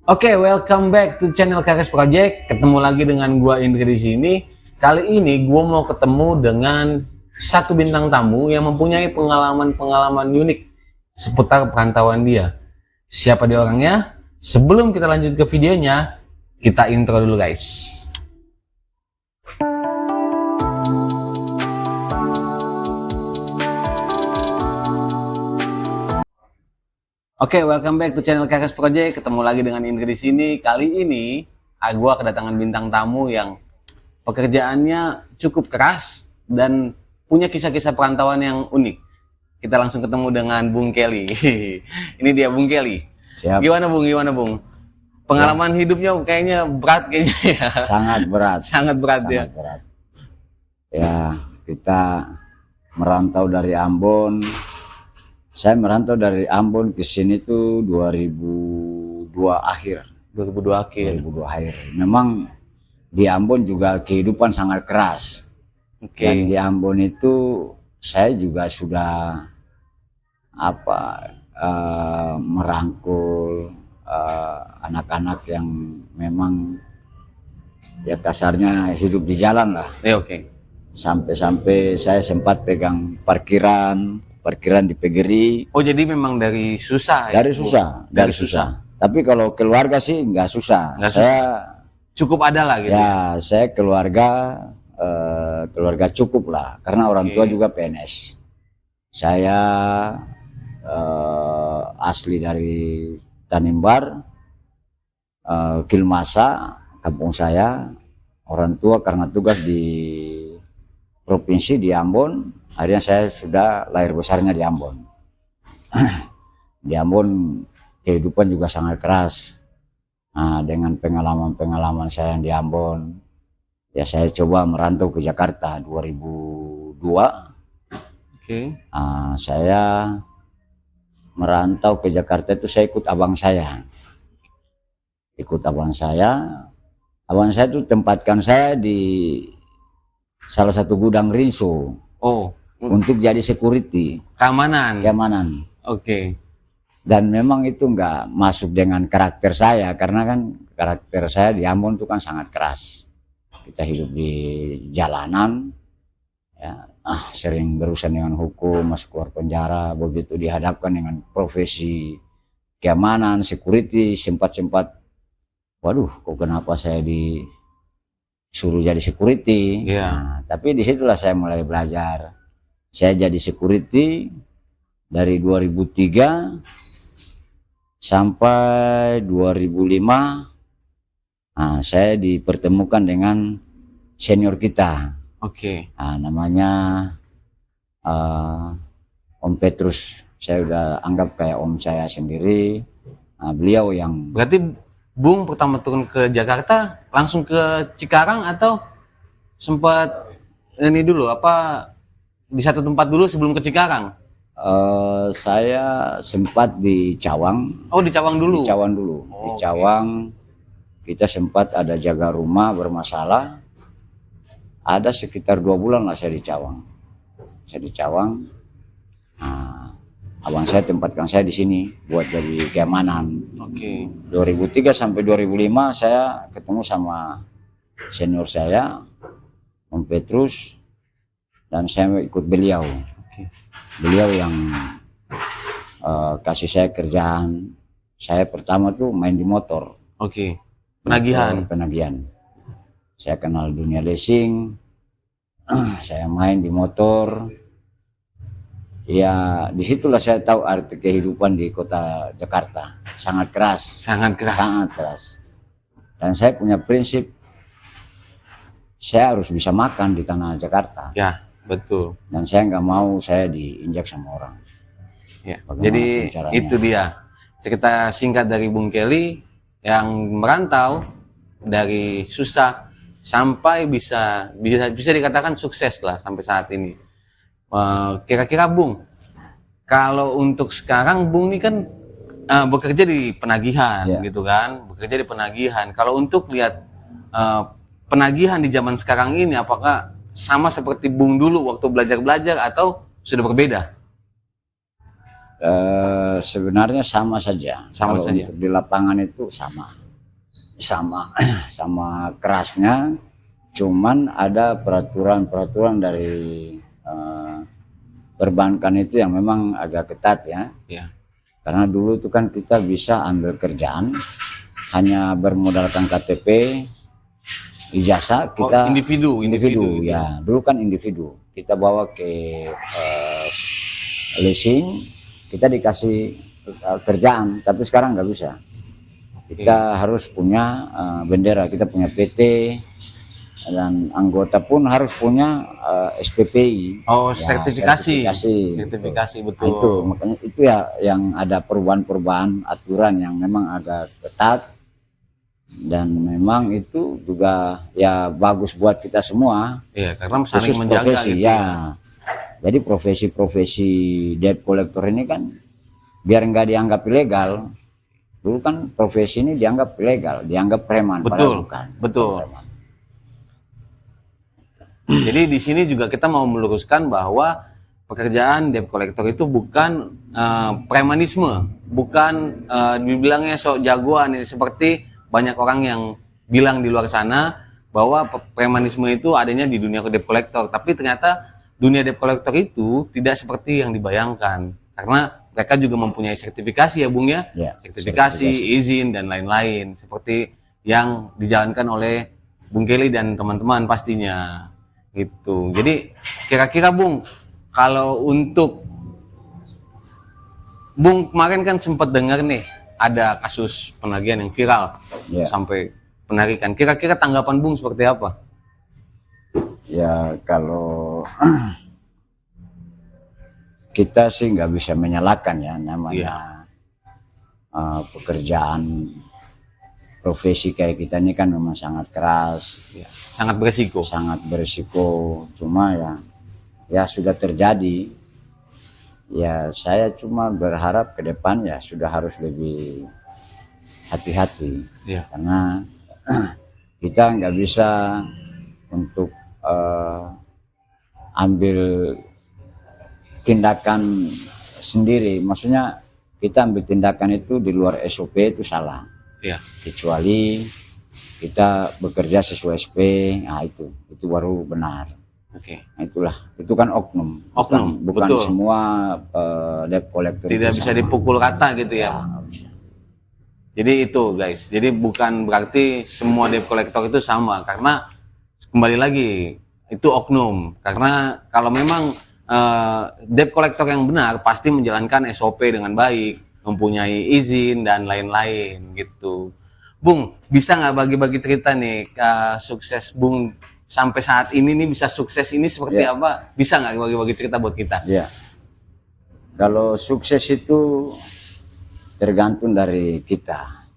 Oke, welcome back to channel Kares Project. Ketemu lagi dengan gua Indri di sini. Kali ini gua mau ketemu dengan satu bintang tamu yang mempunyai pengalaman-pengalaman unik seputar perantauan dia. Siapa dia orangnya? Sebelum kita lanjut ke videonya, kita intro dulu guys. Oke, welcome back to channel Kares Project. Ketemu lagi dengan Indri di sini. Kali ini, gua kedatangan bintang tamu yang pekerjaannya cukup keras dan punya kisah-kisah perantauan yang unik. Kita langsung ketemu dengan Bung Kelly. Ini dia Bung Kelly. Siap. Gimana Bung? Pengalaman hidupnya kayaknya berat kayaknya ya. Sangat berat. Sangat berat ya. Sangat berat. Ya, kita merantau dari Ambon. Saya merantau dari Ambon ke sini tuh 2002 akhir. 2002 akhir. 2002 akhir. Memang di Ambon juga kehidupan sangat keras. Oke. Dan di Ambon itu saya juga sudah merangkul anak-anak yang memang ya kasarnya hidup di jalan lah. Oke. Sampai-sampai saya sempat pegang parkiran di Pegeri. Oh, jadi memang dari susah ya? Dari susah. Tapi kalau keluarga sih nggak susah. Saya cukup ada lah gitu. Ya, saya keluarga cukup lah, karena orang tua juga PNS. Saya asli dari Tanimbar, Kilmasa, kampung saya. Orang tua karena tugas di provinsi di Ambon, akhirnya saya sudah lahir besarnya di Ambon. Di Ambon kehidupan juga sangat keras. Nah, dengan pengalaman saya yang di Ambon, ya saya coba merantau ke Jakarta 2002. Oke. Saya merantau ke Jakarta itu saya ikut abang saya. Abang saya itu tempatkan saya di salah satu gudang rinso. Oh, untuk jadi security. Keamanan. Oke. Dan memang itu nggak masuk dengan karakter saya, karena kan karakter saya di Ambon itu kan sangat keras. Kita hidup di jalanan, ya, sering berurusan dengan hukum, masuk keluar penjara. Begitu dihadapkan dengan profesi keamanan, security, sempat waduh, kok kenapa saya disuruh jadi security? Yeah. Nah, tapi disitulah saya mulai belajar. Saya jadi security dari 2003 sampai 2005. Saya dipertemukan dengan senior kita. Oke. Namanya Om Petrus. Saya udah anggap kayak om saya sendiri. Beliau yang... Berarti Bung pertama turun ke Jakarta langsung ke Cikarang atau sempat ini dulu di satu tempat dulu sebelum ke Cikarang? Saya sempat di Cawang. Oh, di Cawang dulu. Di Cawang kita sempat ada jaga rumah bermasalah. Ada sekitar 2 bulan lah saya di Cawang. Abang saya tempatkan saya di sini buat jadi keamanan. Oke. 2003 sampai 2005 saya ketemu sama senior saya, Om Petrus, dan saya ikut beliau. Oke. Beliau yang kasih saya kerjaan. Saya pertama tuh main di motor. Oke. Penagihan. Saya kenal dunia leasing. Saya main di motor. Ya, disitulah saya tahu arti kehidupan di kota Jakarta. Sangat keras. Dan saya punya prinsip, saya harus bisa makan di tanah Jakarta. Ya, betul. Dan saya nggak mau saya diinjak sama orang. Ya. Jadi itu dia cerita singkat dari Bung Kelly yang merantau dari susah sampai bisa dikatakan sukses lah sampai saat ini. Kira-kira Bung, kalau untuk sekarang Bung ini kan bekerja di penagihan, gitu kan, Kalau untuk lihat penagihan di zaman sekarang ini, apakah sama seperti Bung dulu waktu belajar atau sudah berbeda? Sebenarnya sama saja. Sama Kalau saja. untuk di lapangan itu sama sama kerasnya, cuman ada peraturan dari perbankan itu yang memang agak ketat ya. Ya. Karena dulu itu kan kita bisa ambil kerjaan hanya bermodalkan KTP, ijazah, kita individu ya. Dulu kan individu, kita bawa ke leasing, kita dikasih kerjaan, tapi sekarang nggak bisa. Kita harus punya bendera, kita punya PT, dan anggota pun harus punya SPPI. Oh, ya, sertifikasi betul. Nah, itu makanya itu ya yang ada perubahan aturan yang memang agak ketat, dan memang itu juga ya bagus buat kita semua. Iya, karena saling Khusus menjaga profesi gitu ya. Jadi profesi debt collector ini kan biar nggak dianggap ilegal. Dulu kan profesi ini dianggap ilegal, dianggap preman. Betul, bukan. betul. Jadi di sini juga kita mau meluruskan bahwa pekerjaan debt collector itu bukan premanisme, bukan dibilangnya sok jagoan, seperti banyak orang yang bilang di luar sana bahwa premanisme itu adanya di dunia debt collector. Tapi ternyata dunia debt collector itu tidak seperti yang dibayangkan, karena mereka juga mempunyai sertifikasi ya Bung ya, sertifikasi, izin dan lain-lain seperti yang dijalankan oleh Bung Kelly dan teman-teman pastinya gitu. Jadi kira-kira Bung, kalau untuk Bung kemarin kan sempat dengar nih ada kasus penagihan yang viral sampai penarikan. Kira-kira tanggapan Bung seperti apa? Ya kalau kita sih nggak bisa menyalahkan ya, namanya pekerjaan profesi kayak kita ini kan memang sangat keras, sangat beresiko. Cuma ya sudah terjadi. Ya saya cuma berharap ke depan ya sudah harus lebih hati-hati, karena kita nggak bisa untuk ambil tindakan sendiri. Maksudnya kita ambil tindakan itu di luar SOP itu salah. Kecuali kita bekerja sesuai SOP, nah itu baru benar. Nah, itulah, itu kan oknum. Bukan semua debt collector tidak bisa dipukul rata gitu ya. Jadi itu guys, jadi bukan berarti semua debt collector itu sama, karena kembali lagi itu oknum. Karena kalau memang debt collector yang benar pasti menjalankan SOP dengan baik, mempunyai izin dan lain-lain gitu. Bung, bisa nggak bagi-bagi cerita nih sukses Bung sampai saat ini nih, bisa sukses ini seperti apa? Bisa nggak bagi-bagi cerita buat kita? Ya, kalau sukses itu tergantung dari kita.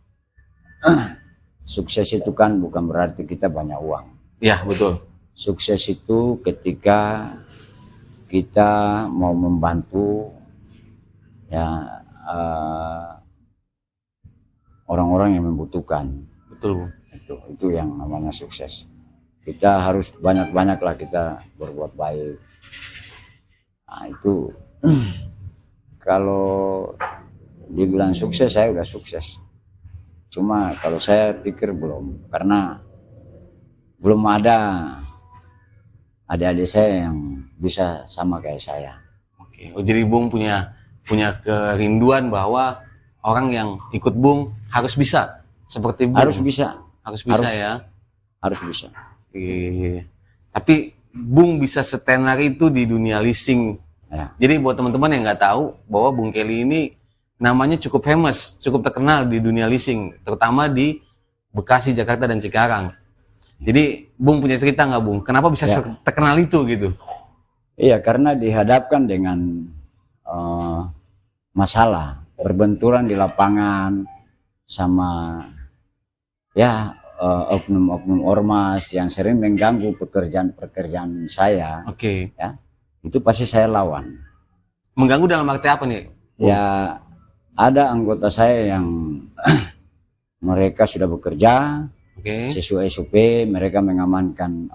Sukses itu kan bukan berarti kita banyak uang. Ya, betul. Sukses itu ketika kita mau membantu ya orang-orang yang membutuhkan. Betul. Itu yang namanya sukses. Kita harus banyak-banyaklah kita berbuat baik. Nah, itu kalau dibilang sukses, saya udah sukses. Cuma kalau saya pikir belum, karena belum ada adik-adik saya yang bisa sama kayak saya. Oh, jadi Bung punya kerinduan bahwa orang yang ikut Bung harus bisa seperti Bung. Harus bisa ya. Harus bisa. Tapi Bung bisa setenar itu di dunia leasing. Jadi buat teman-teman yang nggak tahu bahwa Bung Kelly ini namanya cukup famous, cukup terkenal di dunia leasing, terutama di Bekasi, Jakarta dan Cikarang. Jadi Bung punya cerita nggak Bung? Kenapa bisa terkenal itu gitu? Iya, karena dihadapkan dengan masalah, berbenturan di lapangan sama oknum-oknum ormas yang sering mengganggu pekerjaan saya. Ya, itu pasti saya lawan. Mengganggu dalam arti apa nih, Bung? Ya, ada anggota saya yang mereka sudah bekerja sesuai SOP, mereka mengamankan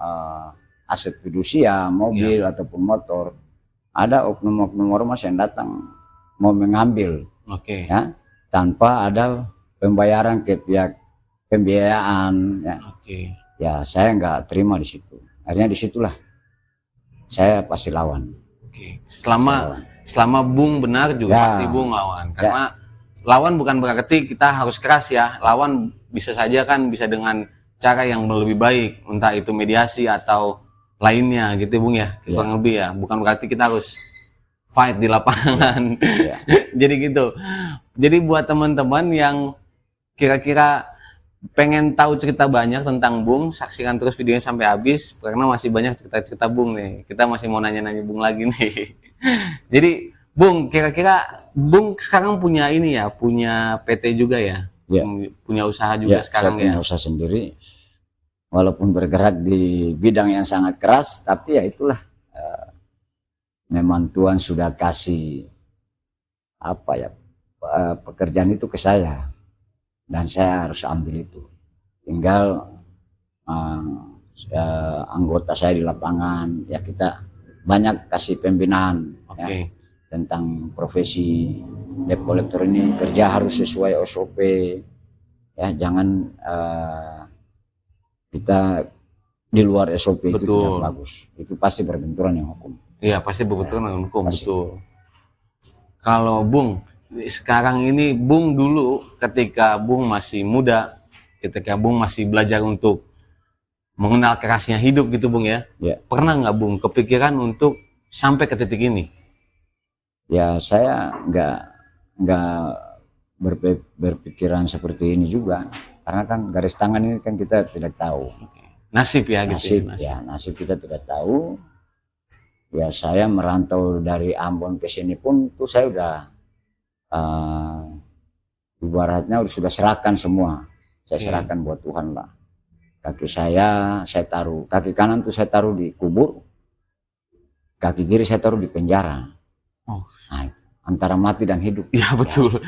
aset fidusia, mobil ataupun motor. Ada oknum-oknum ormas yang datang mau mengambil, Oke. ya, tanpa ada pembayaran ke pihak pembiayaan, ya. Oke. Ya saya nggak terima di situ. Akhirnya disitulah saya pasti lawan. Oke. Saya lawan. Selama Bung benar juga Ya. pasti Bung lawan. Karena lawan bukan berarti kita harus keras ya. Lawan bisa saja kan bisa dengan cara yang lebih baik, entah itu mediasi atau lainnya gitu Bung ya. Kurang lebih ya. Bukan berarti kita harus fight di lapangan. Ya. Jadi gitu. Jadi buat teman-teman yang kira-kira pengen tahu cerita banyak tentang Bung, saksikan terus videonya sampai habis karena masih banyak cerita-cerita Bung nih. Kita masih mau nanya-nanya Bung lagi nih. Jadi Bung, kira-kira Bung sekarang punya ini ya, punya PT juga ya? Ya. Punya usaha juga sekarang saya punya ya? usaha sendiri. Walaupun bergerak di bidang yang sangat keras, tapi ya itulah, memang Tuhan sudah kasih apa ya, pekerjaan itu ke saya dan saya harus ambil itu. Tinggal anggota saya di lapangan, ya kita banyak kasih pembinaan, ya, tentang profesi debt collector ini kerja harus sesuai SOP, ya, jangan kita di luar SOP. Betul. Itu tidak bagus, itu pasti berbenturan dengan hukum. Iya, pasti berbenturan dengan hukum. Pasti. Betul. Kalau Bung sekarang ini, Bung dulu ketika Bung masih muda, ketika Bung masih belajar untuk mengenal kerasnya hidup gitu Bung ya, pernah nggak Bung kepikiran untuk sampai ke titik ini? Ya saya nggak berpikiran seperti ini juga, karena kan garis tangan ini kan kita tidak tahu. Nasib ya, nasib, gitu ya. Nasib kita tidak tahu. Ya saya merantau dari Ambon ke sini pun tuh saya udah ibaratnya sudah serahkan semua. Saya serahkan buat Tuhan lah. Kaki saya taruh, kaki kanan tuh saya taruh di kubur, kaki kiri saya taruh di penjara. Nah, antara mati dan hidup. Iya betul.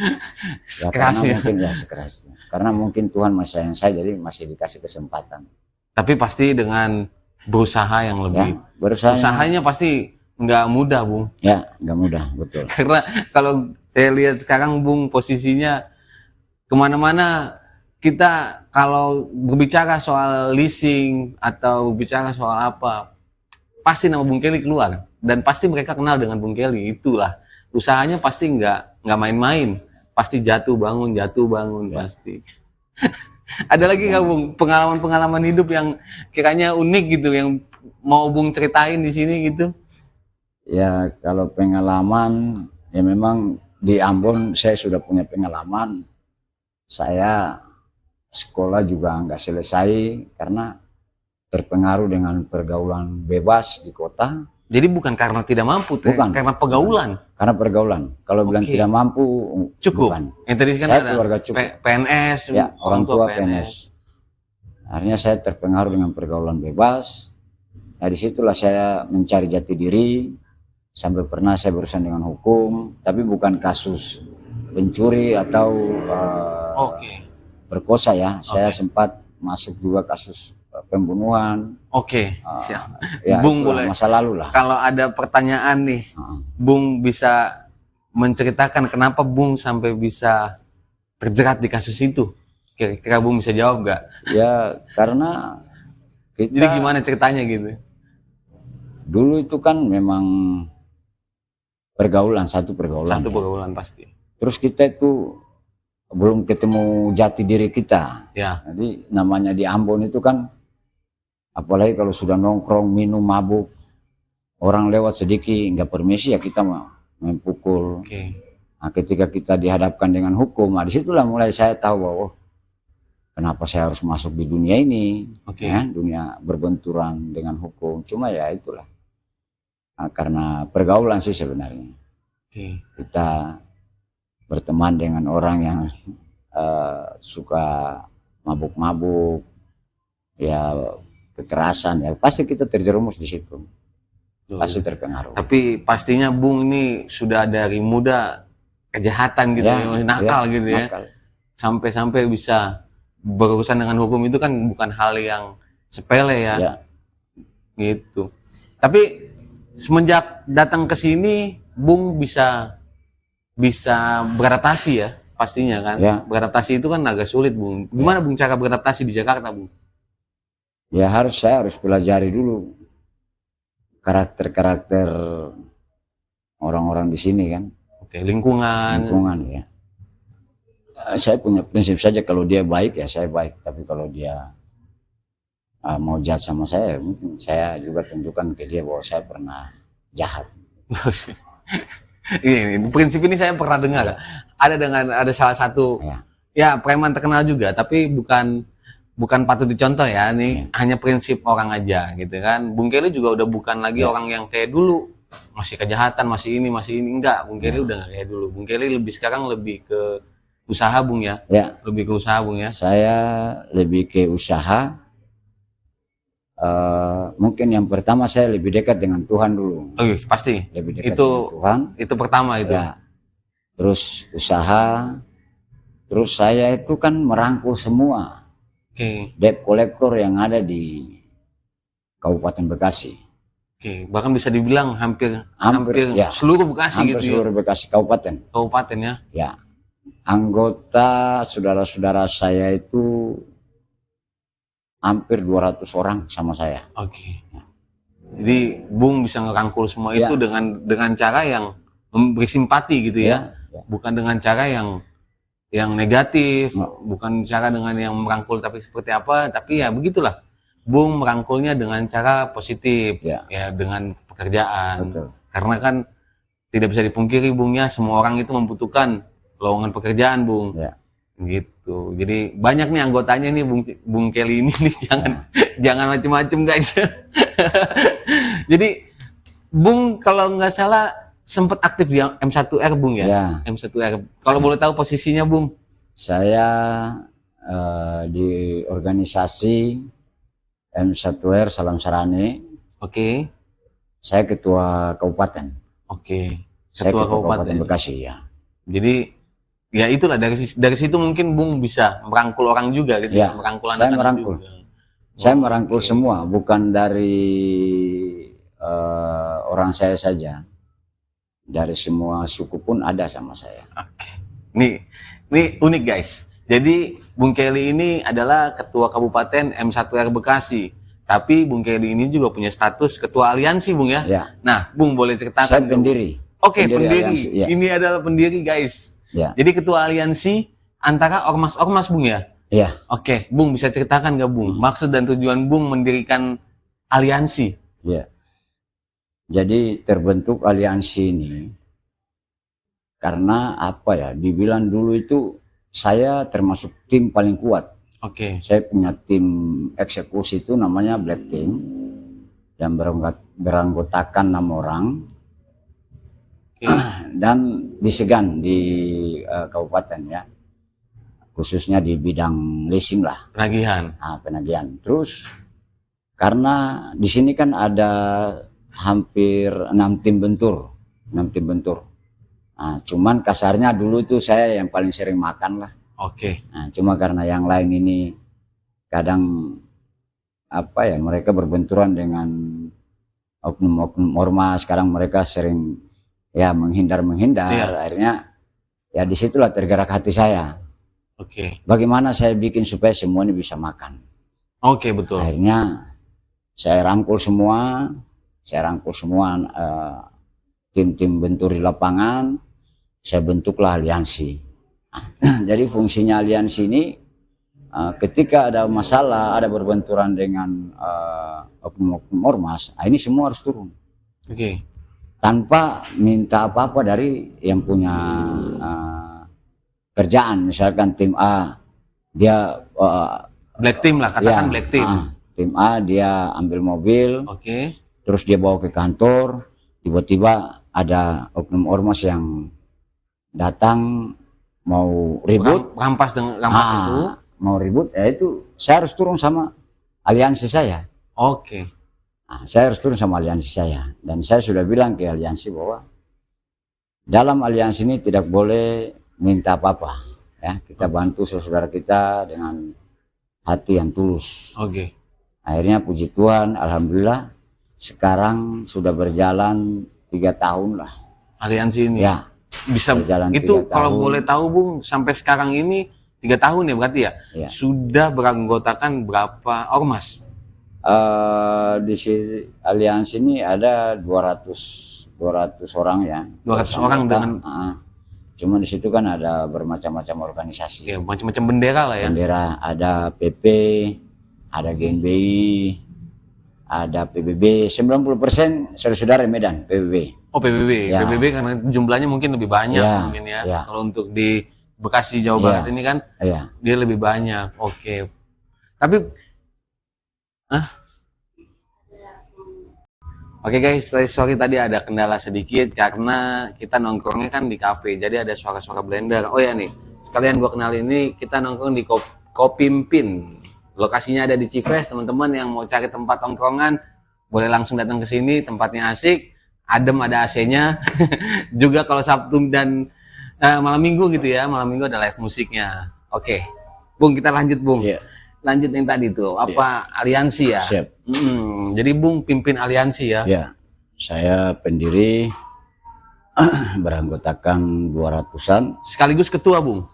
Ya, karena mungkin ya sekerasnya. Karena mungkin Tuhan masih sayang saya, jadi masih dikasih kesempatan. Tapi pasti dengan berusaha yang lebih. Ya, usahanya pasti nggak mudah Bung. Ya nggak mudah, betul. Karena kalau saya lihat sekarang Bung posisinya kemana-mana. Kita kalau berbicara soal leasing atau bicara soal apa, pasti nama Bung Kelly keluar dan pasti mereka kenal dengan Bung Kelly. Itulah usahanya pasti nggak main-main, pasti jatuh bangun pasti. Ada lagi nggak Bung pengalaman hidup yang kiranya unik gitu yang mau Bung ceritain di sini gitu? Ya kalau pengalaman ya memang di Ambon saya sudah punya pengalaman. Saya sekolah juga nggak selesai karena terpengaruh dengan pergaulan bebas di kota. Jadi bukan karena tidak mampu, bukan. Karena pergaulan. Karena pergaulan. Kalau bilang tidak mampu, cukup. Bukan. Yang tadi kan saya ada keluarga cukup. PNS, ya, orang tua PNS. Akhirnya saya terpengaruh dengan pergaulan bebas. Nah disitulah saya mencari jati diri. Sampai pernah saya berurusan dengan hukum, tapi bukan kasus pencuri atau berkosa ya. Saya sempat masuk juga kasus pembunuhan. Ya, Bung boleh. Masa lalu lah. Kalau ada pertanyaan nih, Bung bisa menceritakan kenapa Bung sampai bisa terjerat di kasus itu? Kira-kira Bung bisa jawab nggak? Ya karena kita. Jadi gimana ceritanya gitu? Dulu itu kan memang satu pergaulan pasti. Terus kita itu belum ketemu jati diri kita. Ya. Jadi namanya di Ambon itu kan, apalagi kalau sudah nongkrong, minum, mabuk, orang lewat sedikit nggak permisi ya kita mempukul. Nah, ketika kita dihadapkan dengan hukum, nah disitulah mulai saya tahu bahwa kenapa saya harus masuk di dunia ini, ya, dunia berbenturan dengan hukum. Cuma ya itulah, nah, karena pergaulan sih sebenarnya. Kita berteman dengan orang yang suka mabuk-mabuk, ya kekerasan, ya pasti kita terjerumus di situ, pasti terpengaruh. Tapi pastinya Bung ini sudah dari muda kejahatan gitu, nakal gitu ya, sampai bisa berurusan dengan hukum itu kan bukan hal yang sepele ya. Gitu. Tapi semenjak datang ke sini Bung bisa bisa beradaptasi ya pastinya kan. Ya. Beradaptasi itu kan agak sulit, Bung. Gimana Bung cara beradaptasi di Jakarta, Bung? Ya saya harus pelajari dulu karakter-karakter orang-orang di sini kan. Oke, lingkungan. Ya. Saya punya prinsip saja, kalau dia baik ya saya baik, tapi kalau dia mau jahat sama saya, mungkin saya juga tunjukkan ke dia bahwa saya pernah jahat. Ini prinsip ini saya pernah dengar. Ada salah satu ya preman terkenal juga, tapi bukan patut dicontoh ya. Ini hanya prinsip orang aja gitu kan. Bung Kelly juga udah bukan lagi orang yang kayak dulu, masih kejahatan, masih ini enggak. Bung Kelly udah nggak kayak dulu. Bung Kelly sekarang lebih ke usaha, Bung ya. Lebih ke usaha, Bung ya. Saya lebih ke usaha. Mungkin yang pertama saya lebih dekat dengan Tuhan dulu. Oh iya, pasti. Lebih dekat itu dengan Tuhan. Itu pertama itu. Ya. Terus usaha. Terus saya itu kan merangkul semua debt collector yang ada di Kabupaten Bekasi. Bahkan bisa dibilang hampir ya, seluruh Bekasi hampir gitu. Seluruh Bekasi Kabupaten. Kabupaten ya. Ya. Anggota saudara-saudara saya itu hampir 200 orang sama saya. Jadi Bung bisa ngerangkul semua itu dengan cara yang memberi simpati gitu ya. Bukan dengan cara yang negatif, bukan cara dengan yang merangkul tapi seperti apa, tapi ya begitulah. Bung merangkulnya dengan cara positif, ya dengan pekerjaan. Betul. Karena kan tidak bisa dipungkiri, Bungnya, semua orang itu membutuhkan lowongan pekerjaan, Bung. Gitu. Jadi banyak nih anggotanya nih Bung Kelly ini nih, jangan macem-macem guys. Jadi Bung kalau nggak salah sempat aktif di M1R, Bung ya? M1R. Kalau boleh tahu posisinya, Bung? Saya di organisasi M1R Salam Sarane. Saya ketua kabupaten. Saya ketua kabupaten Bekasi ya. Jadi ya itulah, dari situ mungkin Bung bisa merangkul orang juga gitu ya, merangkul saya merangkul juga. Saya merangkul semua, bukan dari orang saya saja, dari semua suku pun ada sama saya. Ini unik guys. Jadi Bung Kelly ini adalah ketua Kabupaten M1R Bekasi, tapi Bung Kelly ini juga punya status ketua aliansi, Bung ya. Nah, Bung boleh ceritakan? Saya pendiri. Pendiri. Ini adalah pendiri guys. Jadi ketua aliansi antara ormas-ormas, Bung ya? Bung bisa ceritakan nggak, Bung, maksud dan tujuan Bung mendirikan aliansi? Jadi terbentuk aliansi ini karena apa ya, dibilang dulu itu saya termasuk tim paling kuat. Saya punya tim eksekusi itu namanya Black Team yang beranggotakan 6 orang. Dan disegan di kabupaten ya, khususnya di bidang leasing lah, penagihan. Terus karena di sini kan ada hampir 6 tim bentur. Nah, cuman kasarnya dulu itu saya yang paling sering makan lah. Nah, cuma karena yang lain ini kadang apa ya, mereka berbenturan dengan oknum-oknum ormas, sekarang mereka sering ya menghindar, akhirnya ya disitulah tergerak hati saya. Bagaimana saya bikin supaya semua ini bisa makan. Betul. Akhirnya saya rangkul semua tim-tim bentur di lapangan, saya bentuklah aliansi. Jadi fungsinya aliansi ini ketika ada masalah, ada berbenturan dengan oknum-oknum ormas, ini semua harus turun. Tanpa minta apa-apa dari yang punya kerjaan. Misalkan tim A dia Black Team lah, katakan Black Team. Tim A dia ambil mobil, terus dia bawa ke kantor, tiba-tiba ada oknum ormas yang datang mau ribut, rampas itu, mau ribut, ya itu saya harus turun sama aliansi saya. Saya harus turun sama aliansi saya, dan saya sudah bilang ke aliansi bahwa dalam aliansi ini tidak boleh minta apa-apa, ya, kita bantu saudara kita dengan hati yang tulus. Akhirnya puji Tuhan, alhamdulillah sekarang sudah berjalan 3 tahun lah aliansi ini. bisa berjalan itu 3 kalau tahun. boleh tahu Bung, sampai sekarang ini 3 tahun ya berarti ya? Ya. Sudah beranggotakan berapa ormas? Di aliansi ini ada 200 orang ya. 200 orang anggota. dengan Cuma di situ kan ada bermacam-macam organisasi. ya, macam-macam bendera lah ya. Bendera ada PP, ada GNBI, ada PBB. 90% saudara-saudara Medan PBB. Oh PBB, Ya. PBB karena jumlahnya mungkin lebih banyak Ya, mungkin ya. ya. Kalau untuk di Bekasi Jawa Ya. Barat ini kan Ya. dia lebih banyak. Oke. Tapi Oke guys, sorry tadi ada kendala sedikit karena kita nongkrongnya kan di cafe, jadi ada suara-suara blender. Oh ya nih, sekalian gua kenalin ini kita nongkrong di Kopimpin. Lokasinya ada di Cives, teman-teman yang mau cari tempat nongkrongan boleh langsung datang ke sini, tempatnya asik, adem, ada AC-nya. Juga kalau Sabtu dan malam Minggu gitu ya, malam Minggu ada live musiknya. Oke, Bung kita lanjut Bung. Ya. Lanjut yang tadi tuh, apa aliansi ya? Siap. Jadi Bung pimpin aliansi ya? Ya, saya pendiri beranggotakan 200-an. Sekaligus ketua Bung?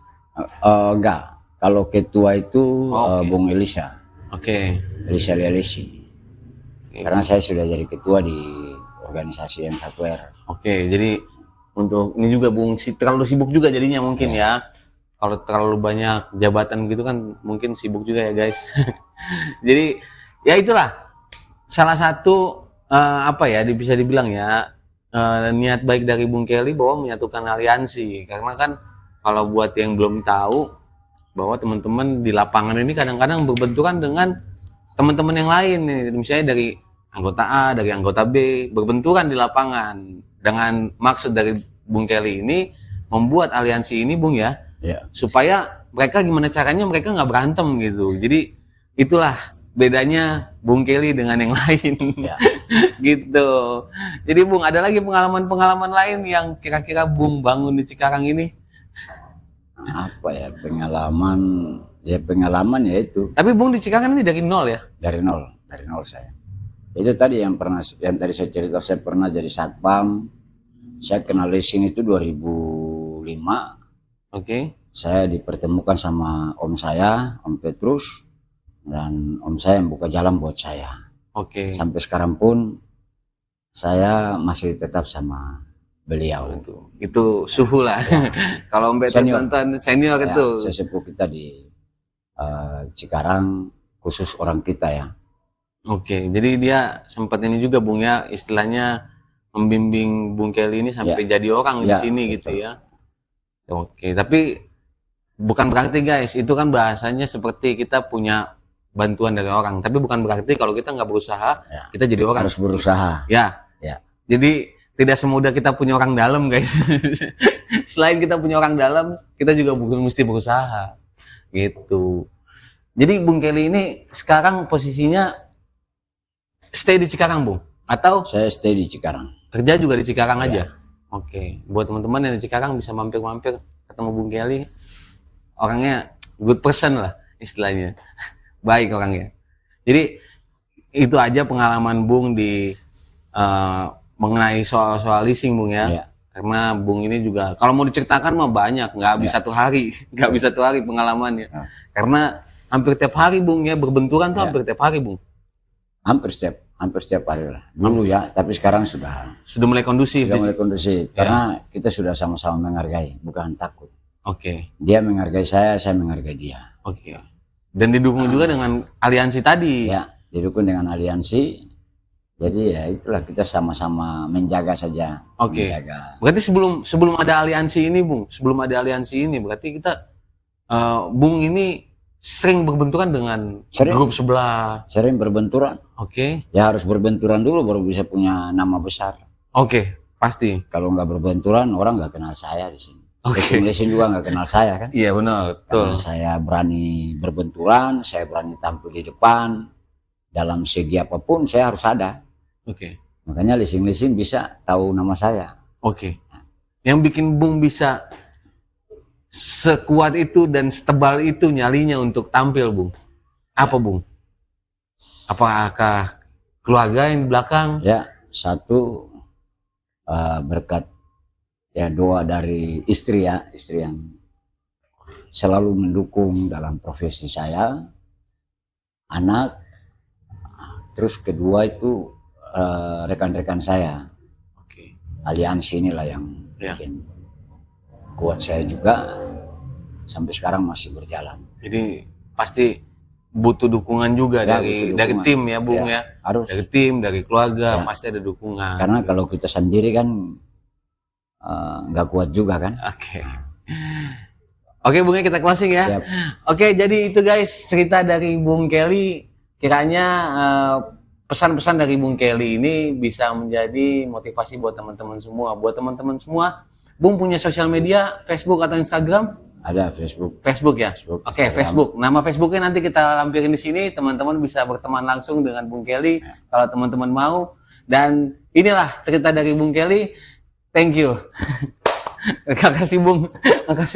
Enggak, kalau ketua itu Oke. Bung Elisa, Oke. Elisa Lialisi. Karena saya sudah jadi ketua di organisasi M1R. Oke, jadi untuk ini juga Bung terlalu sibuk juga jadinya mungkin ya. Kalau terlalu banyak jabatan gitu kan mungkin sibuk juga ya guys. Jadi ya itulah salah satu apa ya bisa dibilang ya niat baik dari Bung Kelly bahwa menyatukan aliansi, karena kan kalau buat yang belum tahu bahwa teman-teman di lapangan ini kadang-kadang berbenturan dengan teman-teman yang lain nih, misalnya dari anggota A, dari anggota B, berbenturan di lapangan. Dengan maksud dari Bung Kelly ini membuat aliansi ini Bung ya, supaya mereka gimana caranya mereka nggak berantem gitu. Jadi itulah bedanya Bung Kelly dengan yang lain. Gitu. Jadi Bung, ada lagi pengalaman-pengalaman lain yang kira-kira Bung bangun di Cikarang ini? Apa ya pengalaman? Ya pengalaman ya itu. Tapi Bung di Cikarang ini dari nol ya? Dari nol saya. Itu tadi yang tadi saya cerita, saya pernah jadi satpam. Saya kenal leasing itu 2005. Oke. Saya dipertemukan sama om saya, Om Petrus, dan om saya yang buka jalan buat saya. Oke. Sampai sekarang pun saya masih tetap sama beliau. Itu suhu lah. Kalau Om Petrus tonton senior itu. Sesepuh kita di Cikarang, khusus orang kita ya. Oke, jadi dia sempat ini juga Bung ya, istilahnya membimbing Bung Kelly ini sampai jadi orang di sini gitu ya. Oke, tapi bukan berarti guys, itu kan bahasanya seperti kita punya bantuan dari orang, tapi bukan berarti kalau kita nggak berusaha, kita jadi orang. Harus berusaha. Ya. Jadi tidak semudah kita punya orang dalam guys. Selain kita punya orang dalam, kita juga mesti berusaha. Gitu. Jadi Bung Kelly ini sekarang posisinya stay di Cikarang Bung? Atau? Saya stay di Cikarang. Kerja juga di Cikarang aja? Oke, buat teman-teman yang di Cikarang bisa mampir-mampir ketemu Bung Kelly. Orangnya good person lah istilahnya. Baik orangnya. Jadi itu aja pengalaman Bung di mengenai soal leasing Bung ya. Karena Bung ini juga kalau mau diceritakan mah banyak, nggak habis satu hari, nggak bisa satu hari pengalamannya. Karena hampir tiap hari Bung ya, berbenturan tuh hampir tiap hari Bung. Hampir setiap hari lah. Dulu ya, tapi sekarang sudah mulai kondusif. Sudah mulai kondusif karena kita sudah sama-sama menghargai, bukan takut. Oke. Dia menghargai saya menghargai dia. Oke. Dan didukung juga dengan aliansi tadi. Ya, didukung dengan aliansi. Jadi ya itulah, kita sama-sama menjaga saja. Oke. Menjaga. Berarti sebelum ada aliansi ini Bung, berarti kita Bung ini sering berbenturan dengan grup sebelah. Sering berbenturan. Oke. Ya harus berbenturan dulu baru bisa punya nama besar. Oke, pasti. Kalau nggak berbenturan orang nggak kenal saya di sini. Leasing juga nggak kenal saya kan. Iya benar. Karena saya berani berbenturan, saya berani tampil di depan. Dalam segi apapun saya harus ada. Oke. Makanya leasing bisa tahu nama saya. Oke. Yang bikin Bung bisa sekuat itu dan setebal itu nyalinya untuk tampil Bung, apa Bung? Apakah keluarga yang di belakang? Ya, satu berkat ya doa dari istri ya, istri yang selalu mendukung dalam profesi saya, anak, terus kedua itu rekan-rekan saya, Oke. aliansi inilah yang Ya. bikin kuat saya juga sampai sekarang masih berjalan. Jadi pasti butuh dukungan juga Ya, dari butuh dari dukungan. tim ya Bung Ya, ya. harus. Dari tim, dari keluarga Ya. pasti ada dukungan. Karena kalau kita sendiri kan nggak kuat juga kan. Oke. Oke Bung, kita closing ya. Siap. Oke, jadi itu guys cerita dari Bung Kelly. Kiranya pesan-pesan dari Bung Kelly ini bisa menjadi motivasi buat teman-teman semua. Buat teman-teman semua, Bung punya sosial media, Facebook atau Instagram? Ada Facebook. Facebook ya. Facebook, Oke, Instagram. Facebook. Nama Facebooknya nanti kita lampirin di sini. Teman-teman bisa berteman langsung dengan Bung Kelly kalau teman-teman mau. Dan inilah cerita dari Bung Kelly. Thank you. Terima kasih Bung. Terima kasih.